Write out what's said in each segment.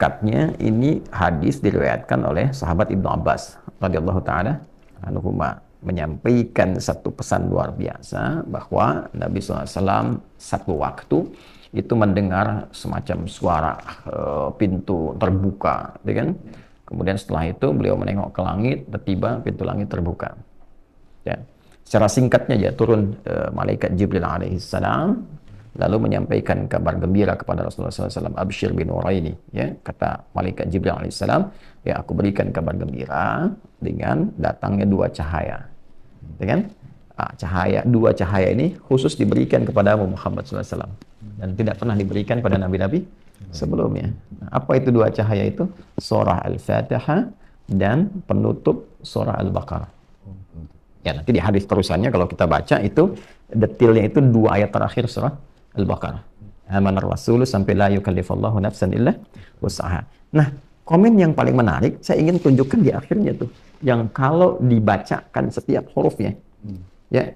singkatnya ini hadis diriwayatkan oleh sahabat Ibnu Abbas radhiyallahu taala anhuma, menyampaikan satu pesan luar biasa bahwa Nabi SAW satu waktu itu mendengar semacam suara pintu terbuka, ya kan? Kemudian setelah itu beliau menengok ke langit, tiba-tiba pintu langit terbuka. Ya. Secara singkatnya ya turun malaikat Jibril alaihissalam, lalu menyampaikan kabar gembira kepada Rasulullah SAW. Abshir bin Nuraini, ya, kata malaikat Jibril alaihissalam, ya aku berikan kabar gembira dengan datangnya dua cahaya. Dengan dua cahaya ini khusus diberikan kepada Muhammad SAW dan tidak pernah diberikan pada nabi-nabi sebelumnya. Nah, apa itu dua cahaya itu? Surah Al-Fatihah dan penutup surah Al-Baqarah. Ya, nanti di hadis terusannya kalau kita baca itu detailnya itu dua ayat terakhir surah Al-Baqarah. Amanar Rasul sampai la yukallifullahu nafsan illa wus'aha. Nah, komen yang paling menarik saya ingin tunjukkan di akhirnya tuh, yang kalau dibacakan setiap hurufnya, ya,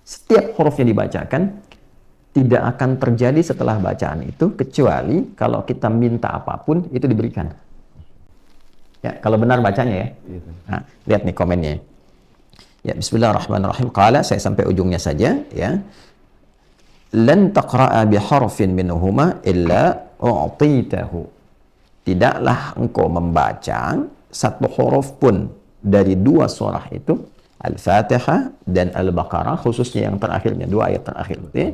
setiap hurufnya dibacakan, tidak akan terjadi setelah bacaan itu kecuali kalau kita minta apapun itu diberikan. Ya, kalau benar bacanya ya. Nah, lihat nih komennya. Ya, bismillahirrahmanirrahim. Qala, saya sampai ujungnya saja ya. Lan taqra'a bi harfin minhuma illa u'titahu. Tidaklah engkau membaca satu huruf pun dari dua surah itu, Al-Fatihah dan Al-Baqarah, khususnya yang terakhirnya, dua ayat terakhir itu ya.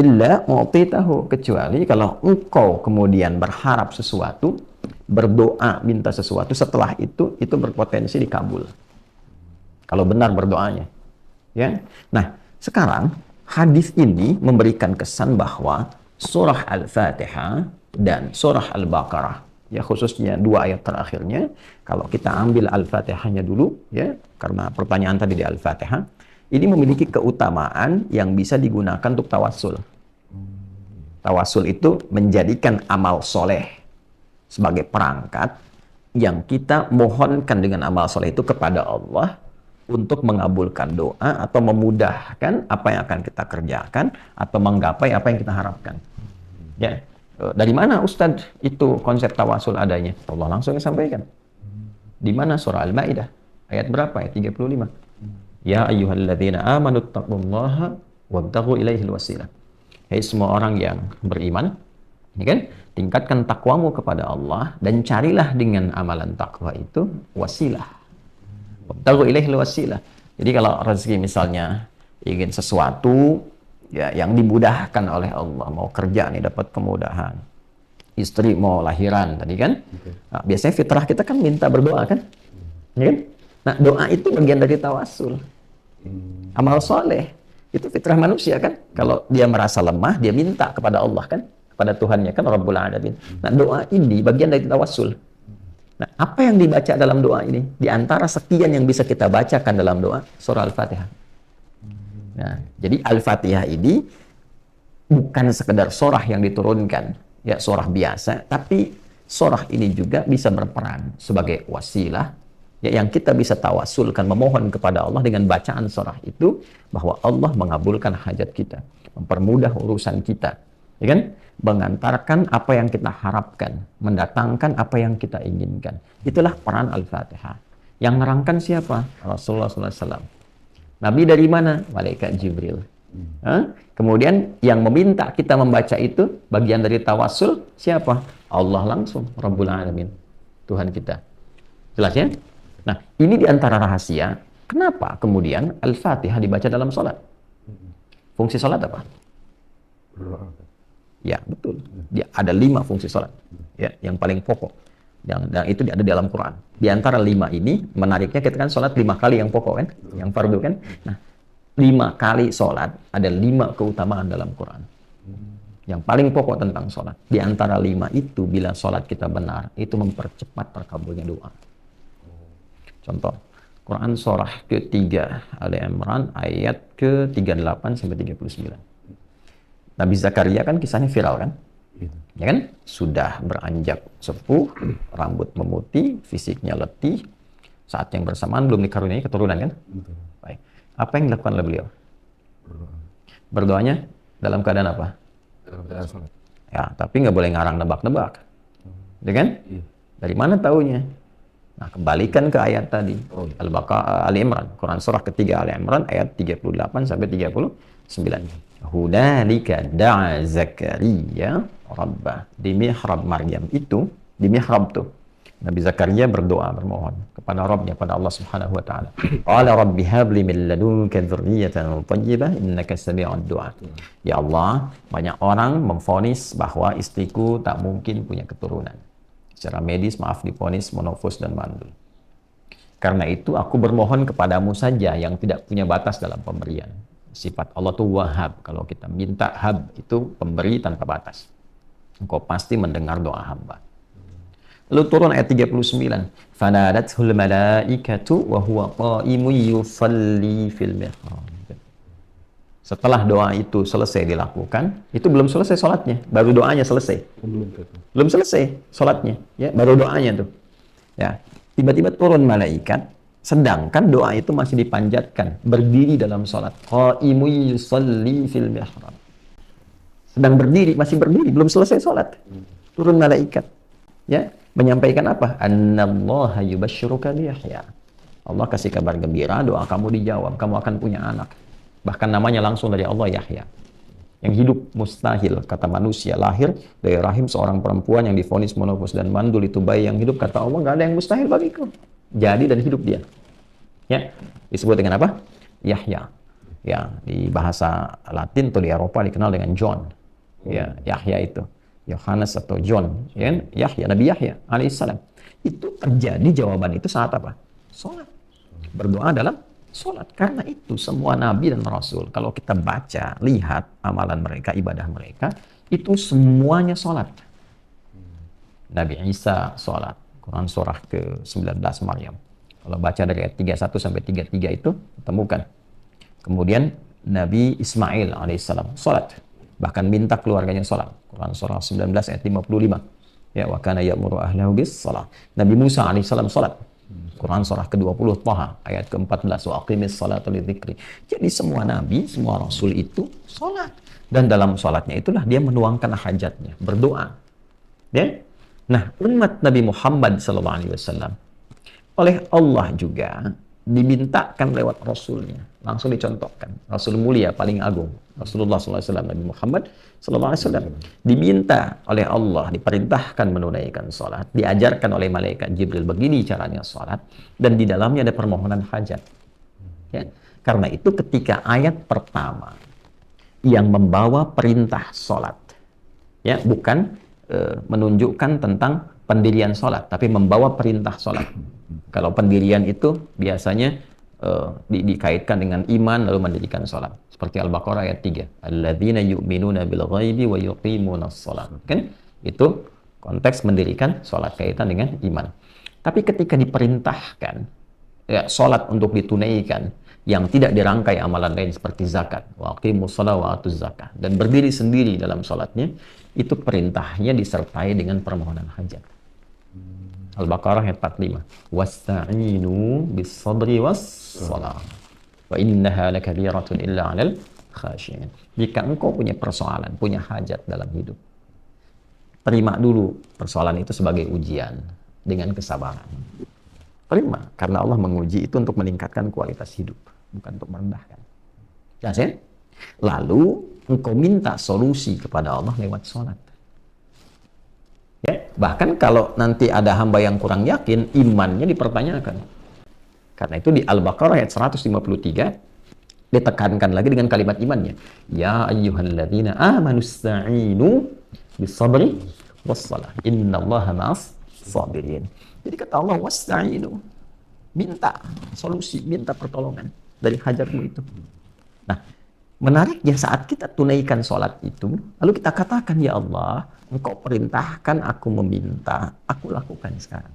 Illa mu'titahu, kecuali kalau engkau kemudian berharap sesuatu, berdoa minta sesuatu, setelah itu berpotensi dikabul kalau benar berdoanya, ya. Nah, sekarang hadis ini memberikan kesan bahwa surah Al-Fatihah dan surah Al-Baqarah, ya, khususnya dua ayat terakhirnya, kalau kita ambil Al-Fatihahnya dulu, ya, karena pertanyaan tadi di Al-Fatihah, ini memiliki keutamaan yang bisa digunakan untuk tawassul. Tawassul itu menjadikan amal soleh sebagai perangkat yang kita mohonkan dengan amal soleh itu kepada Allah untuk mengabulkan doa atau memudahkan apa yang akan kita kerjakan atau menggapai apa yang kita harapkan. Ya, dari mana Ustadz itu konsep tawassul adanya? Allah langsung sampaikan. Di mana? Surah Al-Maidah ayat berapa? Ayat 35. Ya ayyuhalladzina amanu taqullaha wabtaghu ilaihil wasilah. Hai semua orang yang beriman, ya kan? Tingkatkan takwamu kepada Allah dan carilah dengan amalan takwa itu wasilah. Wabtaghu ilaihil wasilah. Jadi kalau rezeki misalnya ingin sesuatu ya yang dimudahkan oleh Allah, mau kerja nih dapat kemudahan, istri mau lahiran tadi kan, nah, biasanya fitrah kita kan minta berdoa kan, ya kan? Nah, doa itu bagian dari tawassul, amal soleh, itu fitrah manusia kan, kalau dia merasa lemah dia minta kepada Allah kan, kepada Tuhannya kan, Rabbul Alamin. Nah, doa ini bagian dari tawassul. Nah, apa yang dibaca dalam doa ini? Di antara sekian yang bisa kita bacakan dalam doa, surah Al-Fatihah. Nah, jadi Al-Fatihah ini bukan sekedar surah yang diturunkan, ya surah biasa, tapi surah ini juga bisa berperan sebagai wasilah, ya, yang kita bisa tawassulkan, memohon kepada Allah dengan bacaan surah itu, bahwa Allah mengabulkan hajat kita, mempermudah urusan kita, ya kan? Mengantarkan apa yang kita harapkan, mendatangkan apa yang kita inginkan. Itulah peran Al-Fatihah. Yang nerangkan siapa? Rasulullah SAW. Nabi dari mana? Malaikat Jibril. Kemudian yang meminta kita membaca itu, bagian dari tawassul, siapa? Allah langsung, Rabbul Alamin, Tuhan kita. Jelas ya? Nah, ini diantara rahasia. Kenapa kemudian Al-Fatihah dibaca dalam sholat? Fungsi sholat apa? Ya, betul. Dia ada 5 fungsi sholat. Ya, yang paling pokok. Dan itu ada di dalam Quran. Di antara 5 ini, menariknya kita kan sholat 5 kali yang pokok kan? Yang fardu kan? Nah, 5 kali sholat, ada 5 keutamaan dalam Quran. Yang paling pokok tentang sholat. Di antara 5 itu, bila sholat kita benar, itu mempercepat terkabulnya doa. Contoh, Quran surah ke-3 Ali Imran ayat ke-38 sampai 39. Nabi Zakaria kan kisahnya viral kan? Ya kan? Sudah beranjak sepuh, rambut memutih, fisiknya letih, saat yang bersamaan belum dikaruniai keturunan kan? Baik. Apa yang dilakukan oleh beliau? Berdoanya dalam keadaan apa? Dalam keadaan sholat. Ya, tapi nggak boleh ngarang nebak-nebak. Ya kan? Dari mana taunya? Nah, kembalikan ke ayat tadi. Al-Baqarah, Ali Imran, Quran surah ketiga Ali Imran ayat 38 sampai 39. Hunalika da'a Zakaria rabbah. Di mihrab Maryam itu, di mihrab tuh, Nabi Zakaria berdoa, bermohon kepada Rabbnya, pada Allah Subhanahu wa taala. Qala rabbi habli min ladunka dzurriyyatan thayyibah innaka sami'ud du'a. Ya Allah, banyak orang memvonis bahwa istriku tak mungkin punya keturunan. Secara medis, maaf, divonis monofos dan mandul. Karena itu aku bermohon kepadamu saja yang tidak punya batas dalam pemberian. Sifat Allah itu wahab. Kalau kita minta hab, itu pemberi tanpa batas. Engkau pasti mendengar doa hamba. Lalu turun ayat 39. Fanadathul malaikatu wa huwa qa'imun yusalli fil mihrab. Setelah doa itu selesai dilakukan, itu belum selesai sholatnya, baru doanya selesai. Belum selesai sholatnya, ya, baru doanya tuh. Ya, tiba-tiba turun malaikat, sedangkan doa itu masih dipanjatkan, berdiri dalam sholat. Qa'imun yusalli fil mihrab. Sedang berdiri, masih berdiri, belum selesai sholat. Turun malaikat, ya, menyampaikan apa? Annallaha yubashshiruka bi Yahya. Allah kasih kabar gembira, doa kamu dijawab, kamu akan punya anak. Bahkan namanya langsung dari Allah, Yahya. Yang hidup mustahil, kata manusia, lahir dari rahim seorang perempuan yang divonis monofos dan mandul, itu bayi yang hidup, kata Allah, nggak ada yang mustahil bagiku. Jadi dan hidup dia. Ya, disebut dengan apa? Yahya. Ya, di bahasa Latin atau di Eropa dikenal dengan John. Ya, Yahya itu. Yohanes atau John, ya kan? Yahya, Nabi Yahya alaihissalam. Itu terjadi, jawaban itu saat apa? Sholat. Berdoa dalam sholat. Karena itu semua nabi dan rasul, kalau kita baca, lihat amalan mereka, ibadah mereka, itu semuanya sholat. Nabi Isa sholat. Quran surah ke-19 Maryam. Kalau baca dari ayat 31 sampai 33 itu, temukan. Kemudian Nabi Ismail alaihissalam sholat. Bahkan minta keluarganya sholat. Quran surah 19 ayat 55. Ya, wa kana ya'muru ahlahu bis shalah. Nabi Musa alaihissalam sholat. Quran surah ke-20 Taha ayat ke-14, wa aqimis salata lidzikri. Jadi semua nabi, semua rasul itu sholat. Dan dalam sholatnya itulah dia menuangkan hajatnya, berdoa. Ya? Nah, umat Nabi Muhammad SAW oleh Allah juga dimintakan lewat rasulnya, langsung dicontohkan. Rasul mulia paling agung, Rasulullah SAW, Nabi Muhammad SAW, diminta oleh Allah, diperintahkan menunaikan sholat, diajarkan oleh malaikat Jibril begini caranya sholat, dan di dalamnya ada permohonan hajat. Ya? Karena itu ketika ayat pertama yang membawa perintah sholat, ya, bukan menunjukkan tentang pendirian sholat, tapi membawa perintah sholat. Kalau pendirian itu biasanya dikaitkan dengan iman lalu mendirikan sholat. Seperti Al-Baqarah ayat 3. Alladzina yu'minuna bil ghaibi wa yuqimunas sholat. Kan? Itu konteks mendirikan sholat, kaitan dengan iman. Tapi ketika diperintahkan ya, sholat untuk ditunaikan yang tidak dirangkai amalan lain seperti zakat, wa aqimus sholat wa atuz zakah, dan berdiri sendiri dalam sholatnya, itu perintahnya disertai dengan permohonan hajat. Al-Baqarah ayat 45. Wasta'inu bis-sabri was-shalah. Wa innaha lakabiratun illa 'alal khashiyin. Jika engkau punya persoalan, punya hajat dalam hidup, terima dulu persoalan itu sebagai ujian dengan kesabaran. Terima, karena Allah menguji itu untuk meningkatkan kualitas hidup, bukan untuk merendahkan. Jelas ya? Lalu engkau minta solusi kepada Allah lewat sholat. Ya, bahkan kalau nanti ada hamba yang kurang yakin, imannya dipertanyakan. Karena itu di Al-Baqarah ayat 153 ditekankan lagi dengan kalimat imannya. Ya ayyuhalladzina amanu ista'inu bis-sabri was-shalah. Innallaha ma'as sabirin. Jadi kata Allah, wasta'inu. Minta solusi, minta pertolongan dari hajatmu itu. Nah, menariknya saat kita tunaikan sholat itu, lalu kita katakan, ya Allah, Engkau perintahkan aku meminta, aku lakukan sekarang.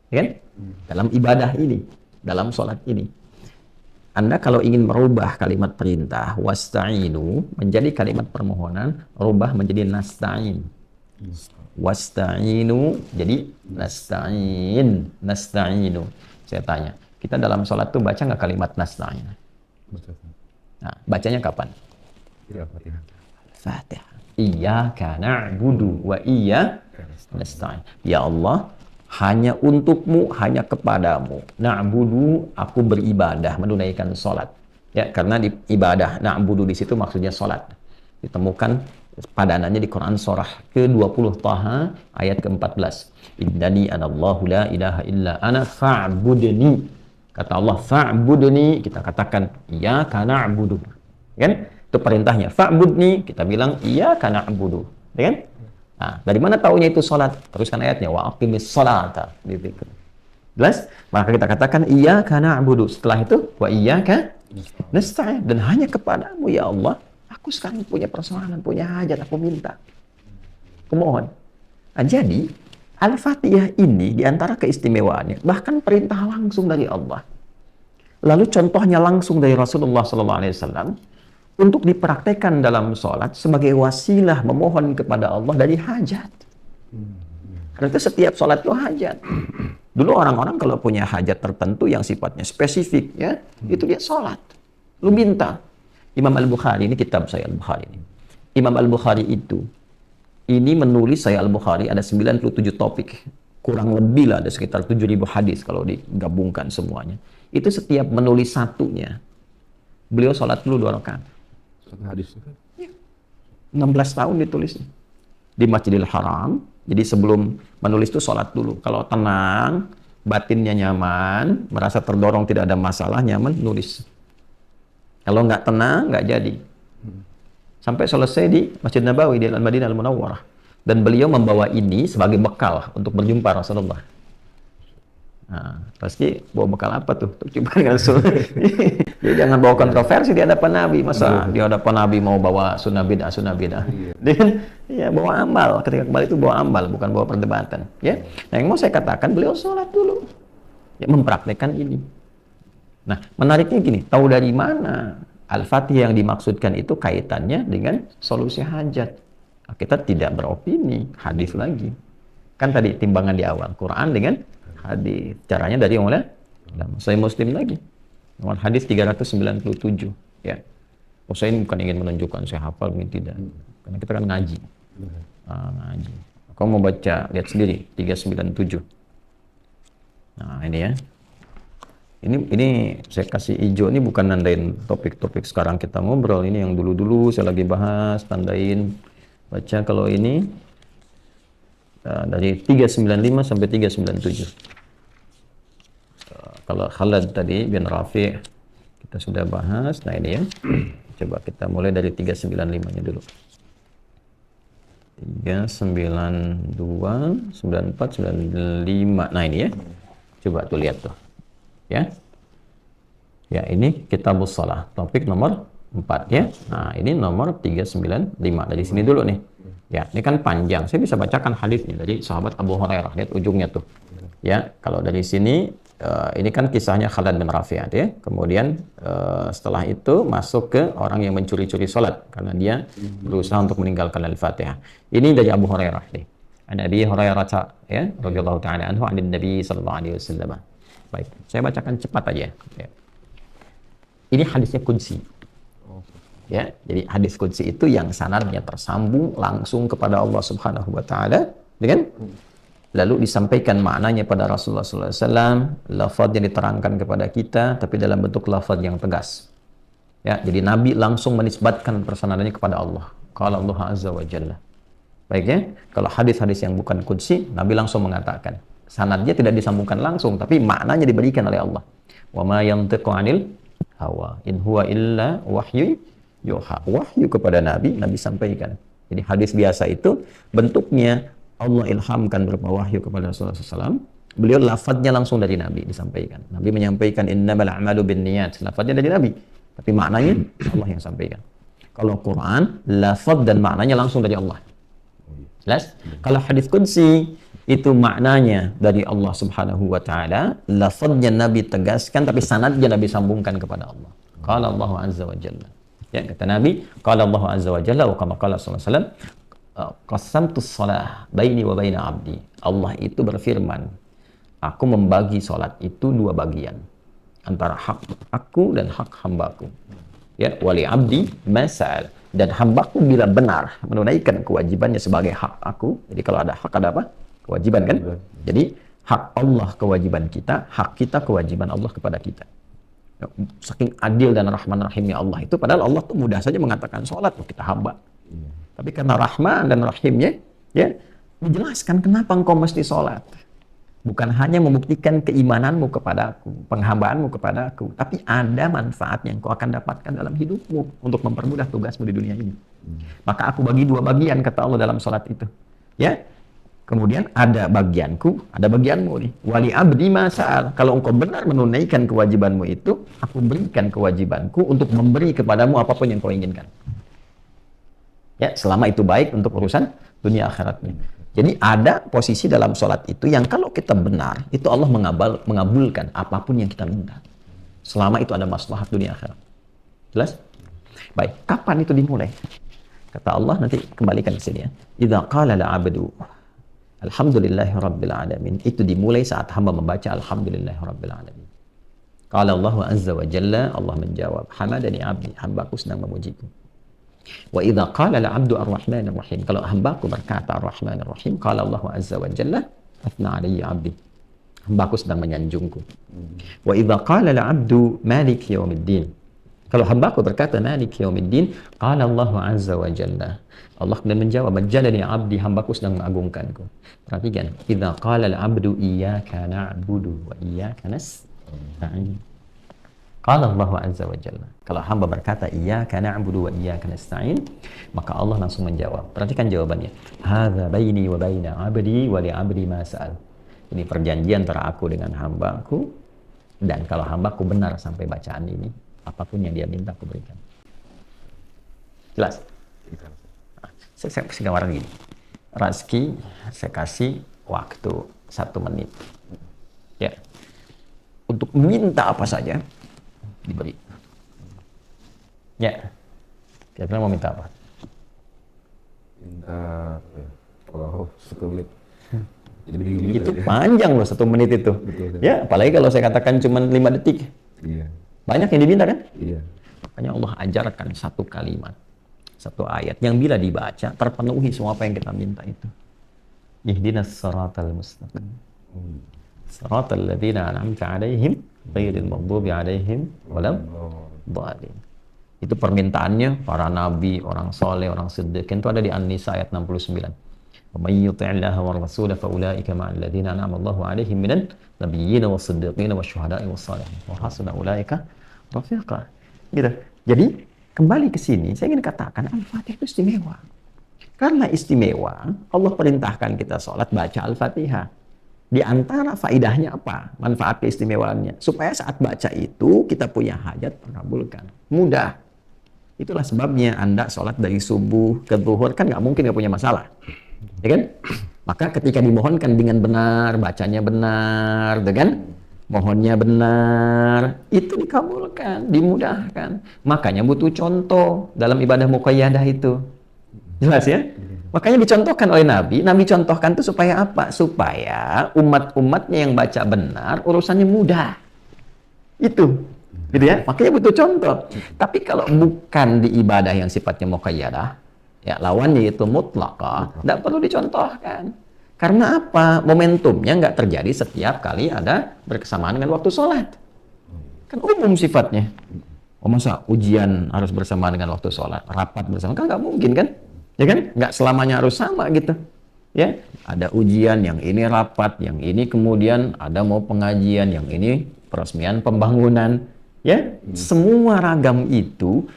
Ya kan? Dalam ibadah ini, dalam sholat ini. Anda kalau ingin merubah kalimat perintah, wasta'inu, menjadi kalimat permohonan, rubah menjadi nasta'in. Wasta'inu, jadi nasta'in, nasta'inu. Saya tanya, kita dalam sholat tuh baca nggak kalimat nasta'in? Nah, bacanya kapan? Fatihah. Iyyaka na'budu wa iyyaka nasta'in. Ya Allah, hanya untukmu, hanya kepadamu. Na'budu, aku beribadah, menunaikan salat. Ya, karena di ibadah na'budu di situ maksudnya salat. Ditemukan padanannya di Quran surah ke-20 Taha ayat ke-14. Innani anallahu la ilaha illa ana fa'budni. Kata Allah fa'budni, kita katakan iyyaka na'budu. Kan? Itu perintahnya. Fa'budni, kita bilang iyyaka na'budu. Ya kan? Nah, dari mana taunya itu salat? Teruskan ayatnya wa aqimis sholata. Jelas? Maka kita katakan iyyaka na'budu. Setelah itu wa iyyaka nasta'in, dan hanya kepadamu ya Allah aku sekarang punya persoalan, punya hajat, aku minta, aku mohon. Nah, jadi Al-Fatihah ini diantara keistimewaannya bahkan perintah langsung dari Allah, lalu contohnya langsung dari Rasulullah SAW untuk dipraktekkan dalam sholat sebagai wasilah memohon kepada Allah dari hajat. Karena itu setiap sholat itu hajat. Dulu orang-orang kalau punya hajat tertentu yang sifatnya spesifik, ya, itu dia sholat. Lu minta. Imam Al-Bukhari, ini kitab saya Al-Bukhari ini. Imam Al-Bukhari itu, ini menulis saya Al-Bukhari ada 97 topik. Kurang lebih lah ada sekitar 7.000 hadis kalau digabungkan semuanya. Itu setiap menulis satunya, beliau sholat dulu 2 rakaat. Satu hadis itu kan? 16 tahun ditulisnya. Di Masjidil Haram. Jadi sebelum menulis itu sholat dulu. Kalau tenang, batinnya nyaman, merasa terdorong tidak ada masalah, nyaman, nulis. Kalau nggak tenang, nggak jadi. Sampai selesai di Masjid Nabawi di Al-Madinah Al-Munawwarah. Dan beliau membawa ini sebagai bekal untuk berjumpa Rasulullah. Nah, pasti bawa bekal apa tuh? Untuk jumpa dengan Rasul. Jadi jangan bawa kontroversi di hadapan Nabi. Masa di hadapan Nabi mau bawa sunnah bid'ah. Dan ya bawa amal. Ketika kembali itu bawa amal, bukan bawa perdebatan. Ya. Nah, yang mau saya katakan, beliau sholat dulu. Ya, mempraktekkan ini. Nah, menariknya gini, tahu dari mana Al-Fatihah yang dimaksudkan itu kaitannya dengan solusi hajat? Nah, kita tidak beropini, hadis lagi. Kan tadi timbangan di awal, Quran dengan hadis. Caranya dari yang mana? Saya Muslim lagi. Nomor hadis 397. Ya. Saya bukan ingin menunjukkan saya hafal, ini tidak. Karena kita kan ngaji. Ngaji. Kamu mau baca, lihat sendiri, 397. Nah, ini ya. Ini saya kasih hijau, ini bukan nandain topik-topik sekarang kita ngobrol, ini yang dulu-dulu saya lagi bahas, tandain, baca. Kalau ini dari 395 sampai 397. Kalau Khalad tadi bin Rafi' kita sudah bahas. Nah ini ya, coba kita mulai dari 395-nya dulu. 392, 94, 95. Nah ini ya, coba tuh lihat tuh. Ya, ini Kitabus Shalah, topik nomor 4 ya. Nah, ini nomor 395. Dari sini dulu nih. Ya, ini kan panjang. Saya bisa bacakan hadisnya dari sahabat Abu Hurairah. Lihat ujungnya tuh. Ya, kalau dari sini ini kan kisahnya Khalad bin Rafi' ya. Kemudian setelah itu masuk ke orang yang mencuri-curi salat karena dia berusaha untuk meninggalkan Al-Fatihah. Ini dari Abu Hurairah nih. An Abi Hurairah ya, radhiyallahu ta'ala anhu, an Nabi sallallahu alaihi wasallam. Baik, saya bacakan cepat aja. Ya. Ini hadisnya qudsi. Ya, jadi hadis qudsi itu yang sanadnya tersambung langsung kepada Allah Subhanahu wa taala, dengan lalu disampaikan maknanya pada Rasulullah sallallahu alaihi wasallam, lafaz yang diterangkan kepada kita tapi dalam bentuk lafaz yang tegas. Ya, jadi Nabi langsung menisbatkan persanadannya kepada Allah. Qala Allah azza wa jalla. Baik ya, kalau hadis-hadis yang bukan qudsi, Nabi langsung mengatakan. Sanadnya tidak disambungkan langsung, tapi maknanya diberikan oleh Allah. Wa ma yantiqu 'anil hawa in huwa illa wahyu yuha. Wahyu kepada Nabi sampaikan. Jadi hadis biasa itu bentuknya Allah ilhamkan berupa wahyu kepada Rasulullah SAW. Beliau lafadznya langsung dari Nabi disampaikan. Nabi menyampaikan innamal a'malu binniyat. Lafadznya dari Nabi, tapi maknanya Allah yang sampaikan. Kalau Quran, lafadz dan maknanya langsung dari Allah. Jelas? Kalau hadis qudsi itu maknanya dari Allah Subhanahu wa taala, lafadznya Nabi tegaskan tapi sanadnya Nabi sambungkan kepada Allah. Qala Allah azza wa jalla. Ya, kata Nabi, qala Allah azza wa jalla wa kama qala sallallahu alaihi wasallam, qasamtus shalah baini wa baina 'abdi. Allah itu berfirman, aku membagi salat itu 2 bagian, antara hak aku dan hak hambaku. Ya, wali 'abdi masal. Dan hambaku bila benar menunaikan kewajibannya sebagai hak aku. Jadi kalau ada hak ada apa? Kewajiban kan? Jadi hak Allah kewajiban kita, hak kita kewajiban Allah kepada kita. Saking adil dan rahman rahimnya Allah itu, padahal Allah tuh mudah saja mengatakan sholat tuh kita hamba. Tapi karena rahman dan rahimnya, ya menjelaskan kenapa engkau mesti sholat. Bukan hanya membuktikan keimananmu kepadaku, penghambaanmu kepadaku, tapi ada manfaat yang kau akan dapatkan dalam hidupmu untuk mempermudah tugasmu di dunia ini. Maka aku bagi dua bagian, kata Allah dalam sholat itu. Ya, kemudian ada bagianku, ada bagianmu nih. Wali abdi masa'al. Kalau engkau benar menunaikan kewajibanmu itu, aku berikan kewajibanku untuk memberi kepadamu apapun yang kau inginkan. Ya, selama itu baik untuk urusan dunia akhiratnya. Jadi ada posisi dalam sholat itu yang kalau kita benar, itu Allah mengabulkan apapun yang kita minta. Selama itu ada maslahat dunia akhirat. Jelas? Baik, kapan itu dimulai? Kata Allah, nanti kembalikan ke sini ya. Idza qala al-'abdu alhamdulillahi rabbil alamin. Itu dimulai saat hamba membaca alhamdulillahi rabbil alamin. Qala Allah azza wa jalla, Allah menjawab, hamadani 'abdi, hambaku sedang memujiku. Wa idza qala al-'abdu ar-rahmanir rahim. Kalau hambaku berkata ar-rahmanir rahim, qala Allah azza wa jalla, athna 'alayya 'abdi. Hambaku sedang menyanjungku. Wa idza qala al-'abdu maliki yaumiddin. Kalau hambaku berkata maliki yaumiddin, qala Allah azza wa jalla, Allah kemudian menjawab, majjadani 'abdi, hambaku sedang mengagungkanku. Perhatikan, idza qala al-'abdu iyyaka na'budu wa iyyaka nasta'in. Qala Allah azza wa jalla. Kalau hamba berkata iyyaka na'budu wa iyyaka nasta'in, maka Allah langsung menjawab. Perhatikan jawabannya. Hadza baini wa baina 'abdi wa li 'abdi ma sa'al. Ini perjanjian antara aku dengan hambaku, dan kalau hambaku benar sampai bacaan ini, apapun yang dia minta aku berikan. Jelas? Saya gambaran gini. Razki saya kasih waktu 1 menit. Ya. Untuk minta apa saja diberi. Ya. Kira-kira mau minta apa? Minta kalau 1 menit. Jadi itu panjang loh 1 menit itu. Betul, ya, apalagi kalau saya katakan cuma 5 detik. Iya. Banyak yang diminta kan? Iya. Makanya Allah ajarkan 1 kalimat, 1 ayat yang bila dibaca terpenuhi semua apa yang kita minta itu. Ihdinas siratal mustaqim. Siratal ladzina an'amta 'alaihim ghairil maghdubi 'alaihim walad dhalin. Itu permintaannya para nabi, orang soleh, orang siddiqin itu ada di An-Nisa ayat 69. Wa may yuti'illaha war rasula fa ulaika ma'al ladzina an'ama Allahu 'alaihim minan nabiyyin was-siddiqin wasyuhada'i was-shalihin wa hasuna ulaika rafiqa. Gitu. Jadi kembali ke sini saya ingin katakan Al-Fatihah itu istimewa. Karena istimewa, Allah perintahkan kita sholat baca Al-Fatihah. Di antara faidahnya apa? Manfaat keistimewaannya. Supaya saat baca itu kita punya hajat terkabulkan. Mudah. Itulah sebabnya Anda sholat dari subuh ke zuhur kan nggak mungkin nggak punya masalah. Ya kan? Maka ketika dimohonkan dengan benar, bacanya benar, dengan mohonnya benar, itu dikabulkan, dimudahkan. Makanya butuh contoh dalam ibadah muqayyadah itu. Jelas ya? Makanya dicontohkan oleh Nabi. Nabi contohkan itu supaya apa? Supaya umat-umatnya yang baca benar, urusannya mudah. Itu. Gitu ya? Makanya butuh contoh. Tapi kalau bukan di ibadah yang sifatnya muqayyadah, ya lawannya itu mutlaqah, tidak perlu dicontohkan. Karena apa? Momentumnya nggak terjadi setiap kali ada berkesamaan dengan waktu sholat. Kan umum sifatnya. Oh masa ujian harus bersamaan dengan waktu sholat? Rapat bersama? Kan nggak mungkin kan? Ya kan? Nggak selamanya harus sama gitu. Ya, ada ujian, yang ini rapat, yang ini kemudian ada mau pengajian, yang ini peresmian pembangunan. Ya, semua ragam itu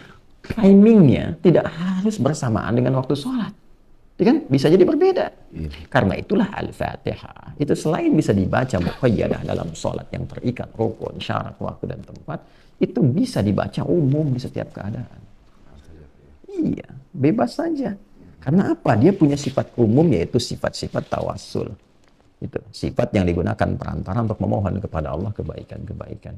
timingnya tidak harus bersamaan dengan waktu sholat. Ya kan? Bisa jadi berbeda. Karena itulah Al-Fatihah. Itu selain bisa dibaca muqayyadah dalam sholat yang terikat rukun, syarat, waktu, dan tempat, itu bisa dibaca umum di setiap keadaan. Iya, bebas saja. Karena apa? Dia punya sifat umum, yaitu sifat-sifat tawassul. Itu sifat yang digunakan perantara untuk memohon kepada Allah kebaikan-kebaikan.